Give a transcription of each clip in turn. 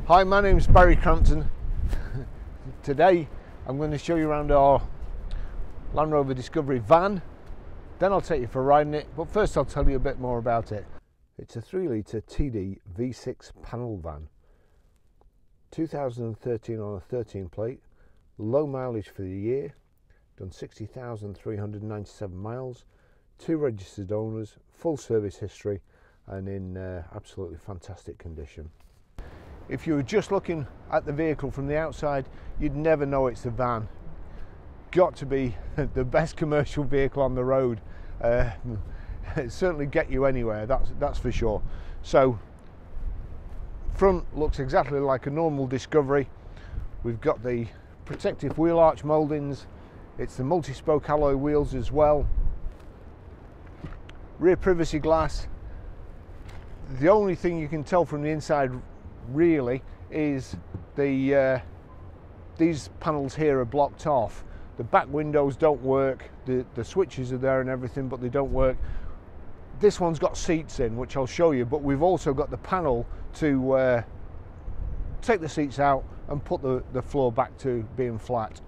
Hi, my name's Barry Crampton. Today I'm going to show you around our Land Rover Discovery van, then I'll take you for a ride in it, but first I'll tell you a bit more about it. It's a 3-litre TD V6 panel van, 2013 on a 13 plate, low mileage for the year, done 60,397 miles, 2 registered owners, full service history, and in absolutely fantastic condition. If you were just looking at the vehicle from the outside, you'd never know it's a van. Got to be the best commercial vehicle on the road. It certainly get you anywhere, that's for sure. So, front looks exactly like a normal Discovery. We've got the protective wheel arch mouldings. It's the multi-spoke alloy wheels as well. Rear privacy glass. The only thing you can tell from the inside really is these panels here are blocked off. The back windows don't work, the switches are there and everything, but they don't work. This one's got seats in, which I'll show you, but we've also got the panel to take the seats out and put the floor back to being flat.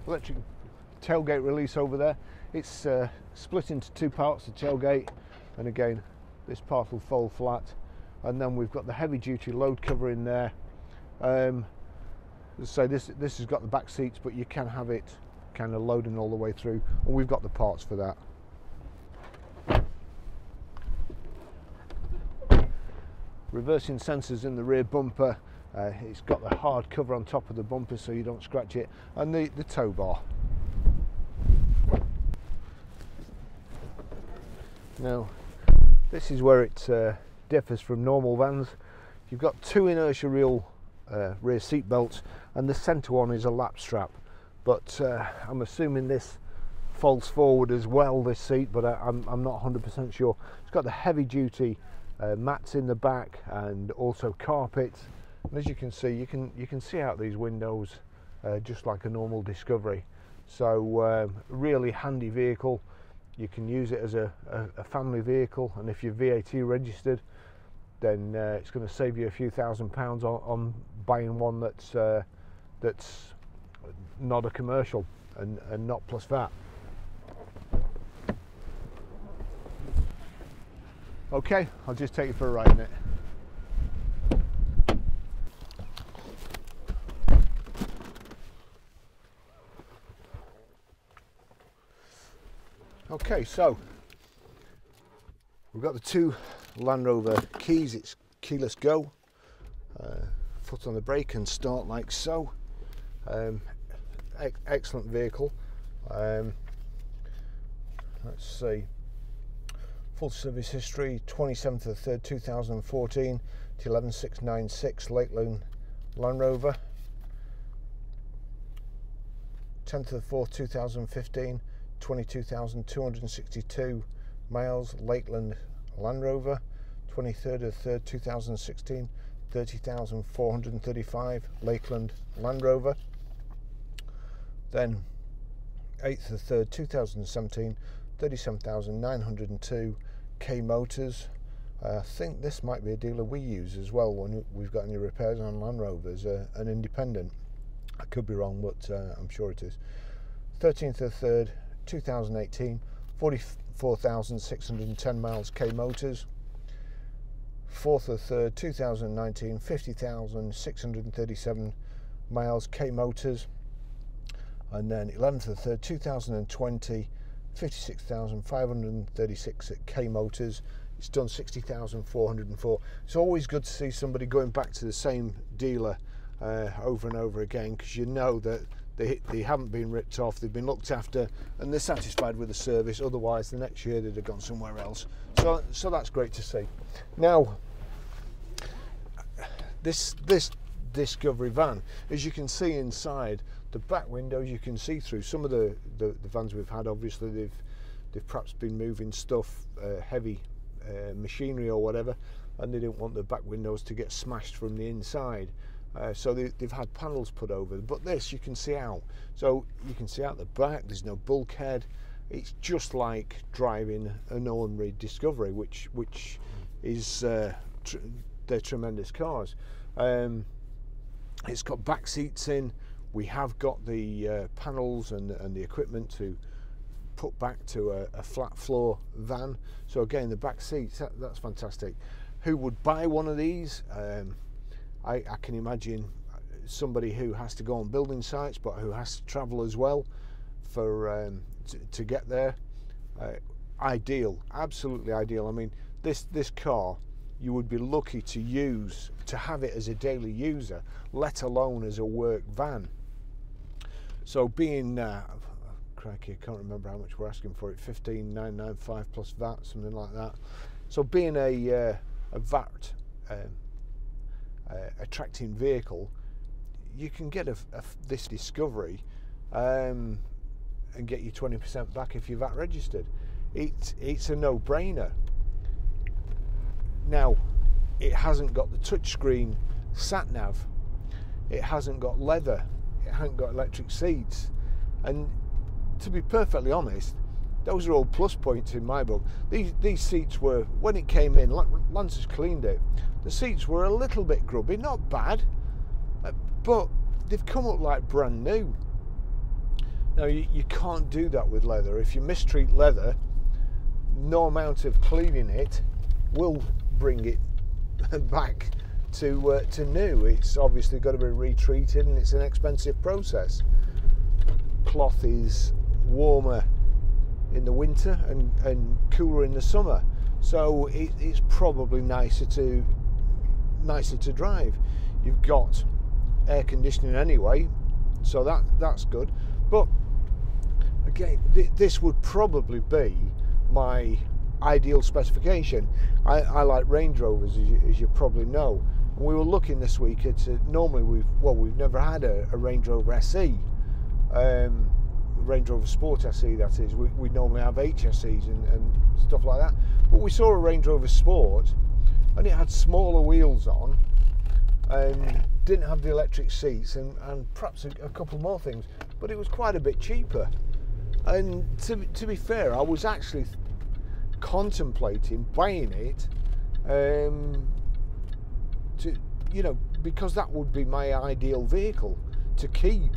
Electric tailgate release over there. It's split into 2 parts, the tailgate, and again this part will fold flat, and then we've got the heavy duty load cover in there. So this has got the back seats, but you can have it kind of loading all the way through, and we've got the parts for that. Reversing sensors in the rear bumper. It's got the hard cover on top of the bumper so you don't scratch it, and the tow bar. Now this is where it differs from normal vans. You've got 2 inertia rear seat belts, and the centre one is a lap strap, but I'm assuming this folds forward as well, this seat, but I'm not 100% sure. It's got the heavy duty mats in the back and also carpets, and as you can see, you can see out these windows just like a normal Discovery. So really handy vehicle. You can use it as a family vehicle, and if you're VAT registered, then it's going to save you a few £1000s on buying one that's not a commercial and not plus VAT. Okay, I'll just take you for a ride in it. Okay, so we've got the 2 Land Rover keys. It's keyless go, foot on the brake and start like so. Excellent vehicle. Let's see, full service history, 27th of the 3rd 2014 to 11696 Lakeland Land Rover. 10th of the 4th 2015, 22,262 miles Lakeland Land Rover. 23rd of the 3rd 2016, 30,435 Lakeland Land Rover. Then 8th of the 3rd 2017, 37,902 K Motors. I think this might be a dealer we use as well when we've got any repairs on Land Rovers, an independent. I could be wrong, but I'm sure it is. 13th of the 3rd 2018, 44,610 miles K Motors. 4th of the 3rd 2019, 50,637 miles K Motors. And then 11th of the 3rd 2020, 56,536 at K Motors. It's done 60,404. It's always good to see somebody going back to the same dealer over and over again, because you know that they haven't been ripped off, they've been looked after, and they're satisfied with the service. Otherwise, the next year they'd have gone somewhere else. So that's great to see. Now, this Discovery van, as you can see inside, the back windows you can see through. Some of the vans we've had, obviously they've perhaps been moving stuff, heavy machinery or whatever, and they didn't want the back windows to get smashed from the inside. So they've had panels put over, but this you can see out. So you can see out the back, there's no bulkhead. It's just like driving an ordinary Discovery, which is they're tremendous cars. It's got back seats in. We have got the panels and the equipment to put back to a flat floor van. So again, the back seats, that's fantastic. Who would buy one of these? I can imagine somebody who has to go on building sites, but who has to travel as well for to get there. Ideal, absolutely ideal. I mean, this car, you would be lucky to have it as a daily user, let alone as a work van. So being crikey, I can't remember how much we're asking for it, 15,995 plus VAT, something like that. So being a VAT attracting vehicle, you can get this Discovery and get you 20% back if you're VAT registered. It's a no-brainer. Now, it hasn't got the touchscreen sat-nav, it hasn't got leather, it hasn't got electric seats, and to be perfectly honest, those are all plus points in my book. These seats were, when it came in, Lancers cleaned it, the seats were a little bit grubby, not bad, but they've come up like brand new. Now, you can't do that with leather. If you mistreat leather, no amount of cleaning it will bring it back to new. It's obviously got to be retreated, and it's an expensive process. Cloth is warmer in the winter and cooler in the summer, so it's probably nicer to drive. You've got air conditioning anyway, so that's good. But again, this would probably be my ideal specification. I like Range Rovers, as you probably know. And we were looking this week at normally we've never had a Range Rover SE, Range Rover Sport SE, that is. We normally have HSEs and stuff like that. But we saw a Range Rover Sport, and it had smaller wheels on, and didn't have the electric seats, and perhaps a couple more things. But it was quite a bit cheaper. And to be fair, I was actually contemplating buying it, because that would be my ideal vehicle to keep.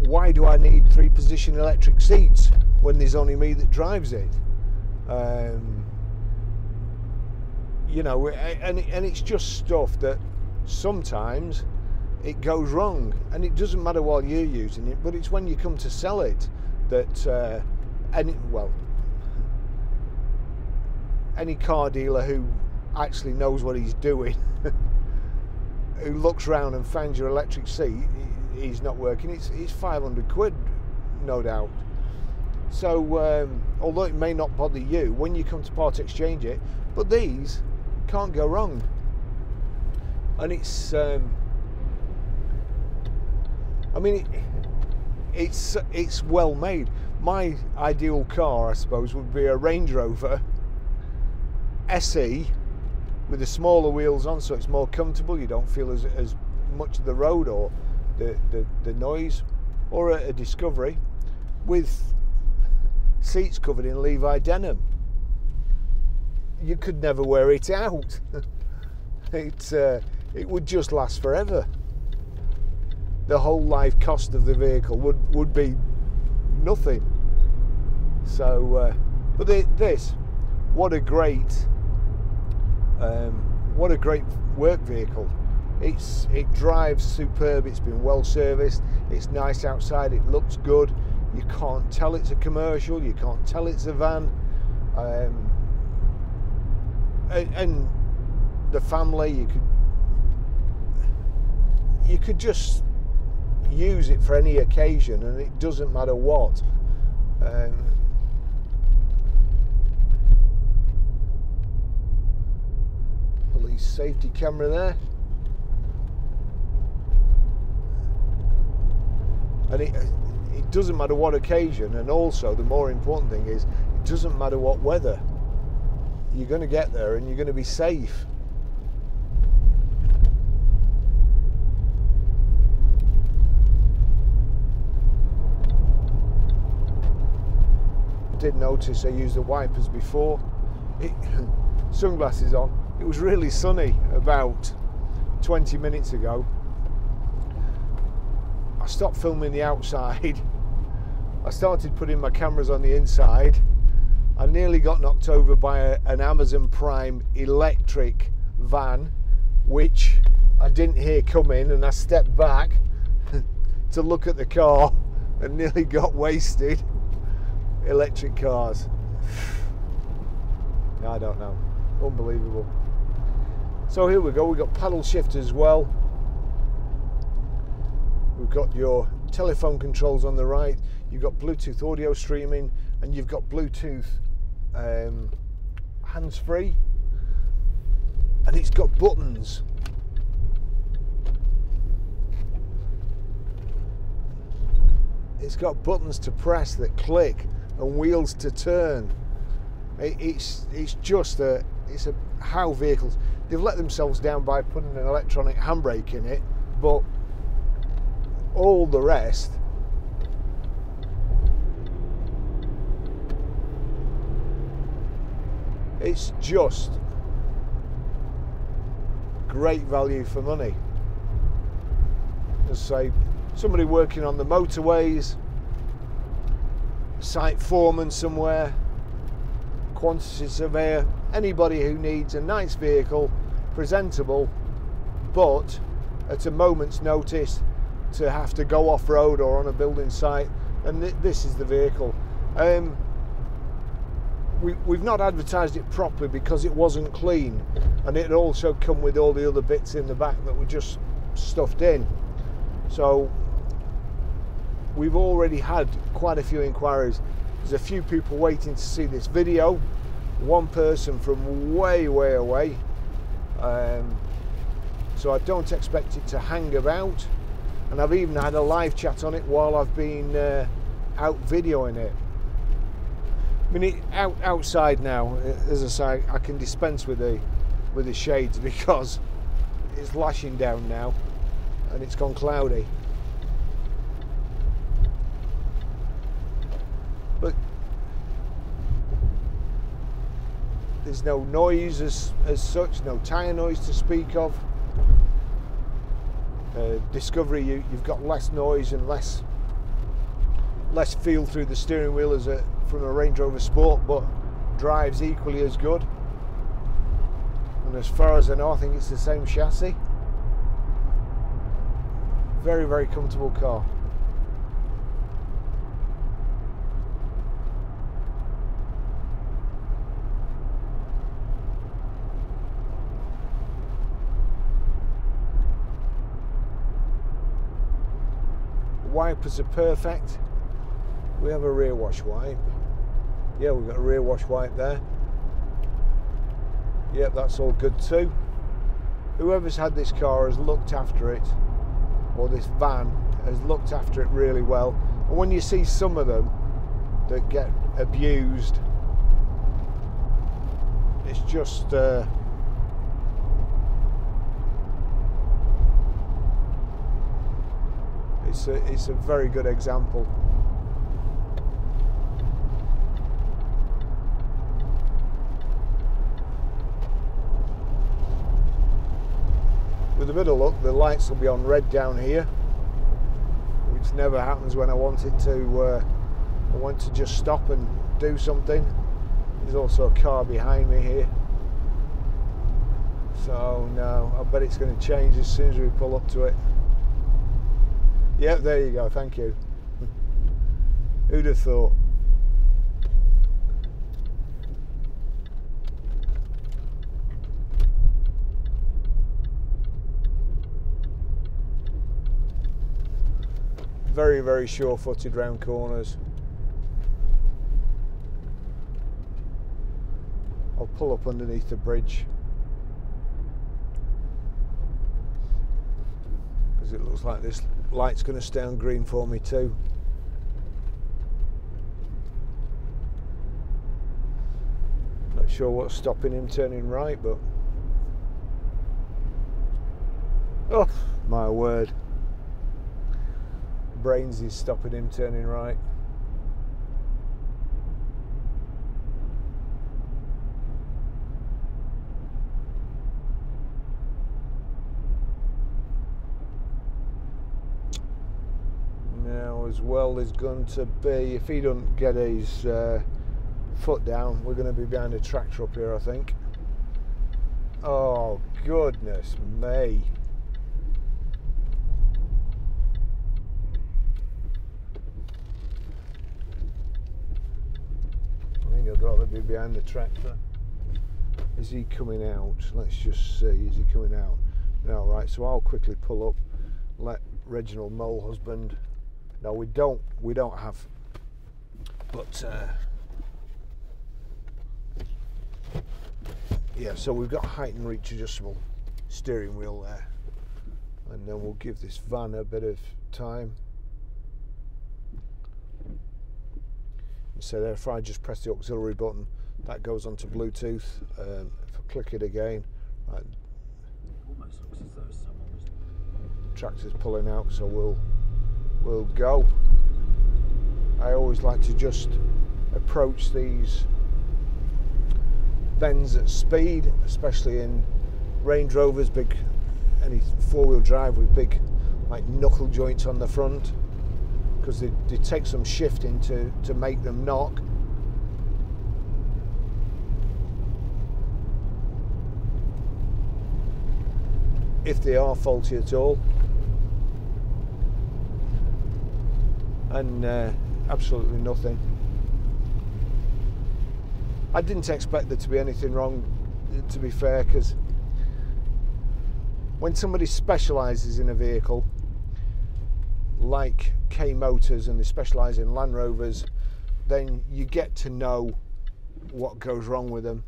Why do I need 3-position electric seats when there's only me that drives it? And it's just stuff that sometimes it goes wrong, and it doesn't matter while you're using it, but it's when you come to sell it that any car dealer who actually knows what he's doing who looks round and finds your electric seat is not working, it's 500 quid, no doubt. So although it may not bother you when you come to part exchange it, but these can't go wrong. And it's it's well made. My ideal car, I suppose, would be a Range Rover SE with the smaller wheels on, so it's more comfortable. You don't feel as much of the road or the noise, or a Discovery with seats covered in Levi denim. You could never wear it out. It would just last forever. The whole life cost of the vehicle would be nothing. So, but this, what a great work vehicle. It drives superb. It's been well serviced. It's nice outside. It looks good. You can't tell it's a commercial. You can't tell it's a van. And the family, you could just use it for any occasion, and it doesn't matter what. Police safety camera there, and it doesn't matter what occasion, and also the more important thing is it doesn't matter what weather. You're going to get there and you're going to be safe. did notice I used the wipers before. Sunglasses on. It was really sunny about 20 minutes ago. I stopped filming the outside. I started putting my cameras on the inside. I nearly got knocked over by an Amazon Prime electric van, which I didn't hear coming, and I stepped back to look at the car and nearly got wasted. Electric cars. I don't know. Unbelievable. So here we go. We've got paddle shift as well. We've got your telephone controls on the right. You've got Bluetooth audio streaming, and you've got Bluetooth hands-free. And it's got buttons. It's got buttons to press that click and wheels to turn. It's how vehicles, they've let themselves down by putting an electronic handbrake in it, but all the rest, it's just great value for money. As I say, somebody working on the motorways, site foreman somewhere, quantity surveyor, anybody who needs a nice vehicle, presentable, but at a moment's notice to have to go off-road or on a building site, and this is the vehicle. We've not advertised it properly because it wasn't clean, and it also come with all the other bits in the back that were just stuffed in. So we've already had quite a few inquiries. There's a few people waiting to see this video. One person from way away. So I don't expect it to hang about. And I've even had a live chat on it while I've been out videoing it. I mean, outside now, as I say, I can dispense with the shades because it's lashing down now and it's gone cloudy. But there's no noise as such, no tyre noise to speak of. Discovery, you've got less noise and less feel through the steering wheel as from a Range Rover Sport, but drives equally as good. And as far as I know, I think it's the same chassis. Very comfortable car. Wipers are perfect. We have a rear wash wipe. Yeah, we've got a rear wash wipe there. Yep, that's all good too. Whoever's had this car has looked after it, or this van has looked after it really well. And when you see some of them that get abused, it's just it's a very good example. With a bit of luck, the lights will be on red down here, which never happens when I want it to. I want to just stop and do something. There's also a car behind me here, so no, I bet it's going to change as soon as we pull up to it. Yep, there you go. Thank you. Who'd have thought? Very sure-footed round corners. I'll pull up underneath the bridge because it looks like this light's going to stay on green for me too. Not sure what's stopping him turning right, but oh my word, brains is stopping him turning right. as well is going to be, if he doesn't get his foot down, we're going to be behind a tractor up here, I think. Oh, goodness me. I think I'd rather be behind the tractor. Is he coming out? Let's just see. Is he coming out? No, right. So I'll quickly pull up. Let Reginald Mole Husband. No, we don't have. But yeah. So we've got height and reach adjustable steering wheel there, and then we'll give this van a bit of time. So there, if I just press the auxiliary button, that goes onto Bluetooth. If I click it again, right, almost looks as though someone was. Tractor's pulling out, so we'll go. I always like to just approach these bends at speed, especially in Range Rovers, any four-wheel drive with big like knuckle joints on the front, because they take some shifting to make them knock. If they are faulty at all. And absolutely nothing. I didn't expect there to be anything wrong, to be fair, because when somebody specialises in a vehicle like K Motors, and they specialise in Land Rovers, then you get to know what goes wrong with them.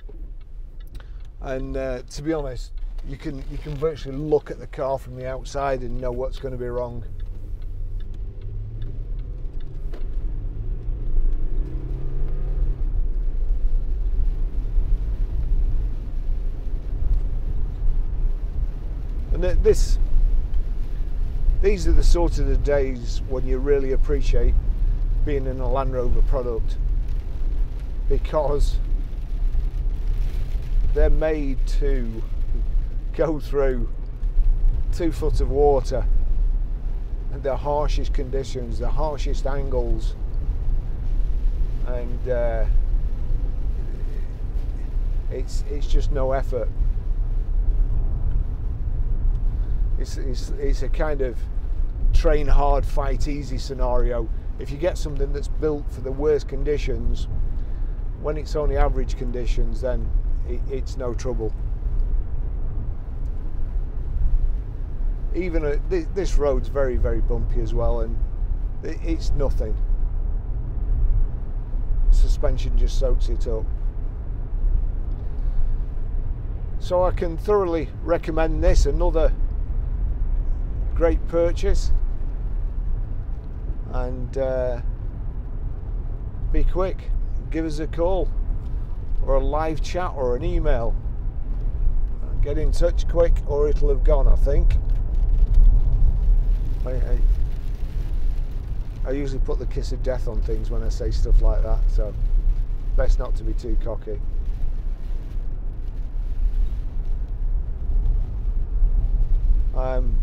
And to be honest, you can virtually look at the car from the outside and know what's going to be wrong. And these are the sort of the days when you really appreciate being in a Land Rover product, because they're made to go through 2 foot of water and the harshest conditions, the harshest angles, and it's just no effort. It's a kind of train hard, fight easy scenario. If you get something that's built for the worst conditions, when it's only average conditions, then it's no trouble. Even this road's very, very bumpy as well, and it's nothing. Suspension just soaks it up. So I can thoroughly recommend this. Another great purchase, and be quick, give us a call or a live chat or an email. Get in touch quick or it'll have gone, I think. I usually put the kiss of death on things when I say stuff like that, so best not to be too cocky.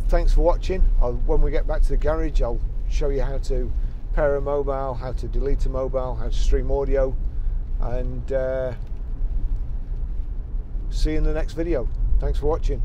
Thanks for watching. When we get back to the garage, I'll show you how to pair a mobile, how to delete a mobile, how to stream audio, and see you in the next video. Thanks for watching.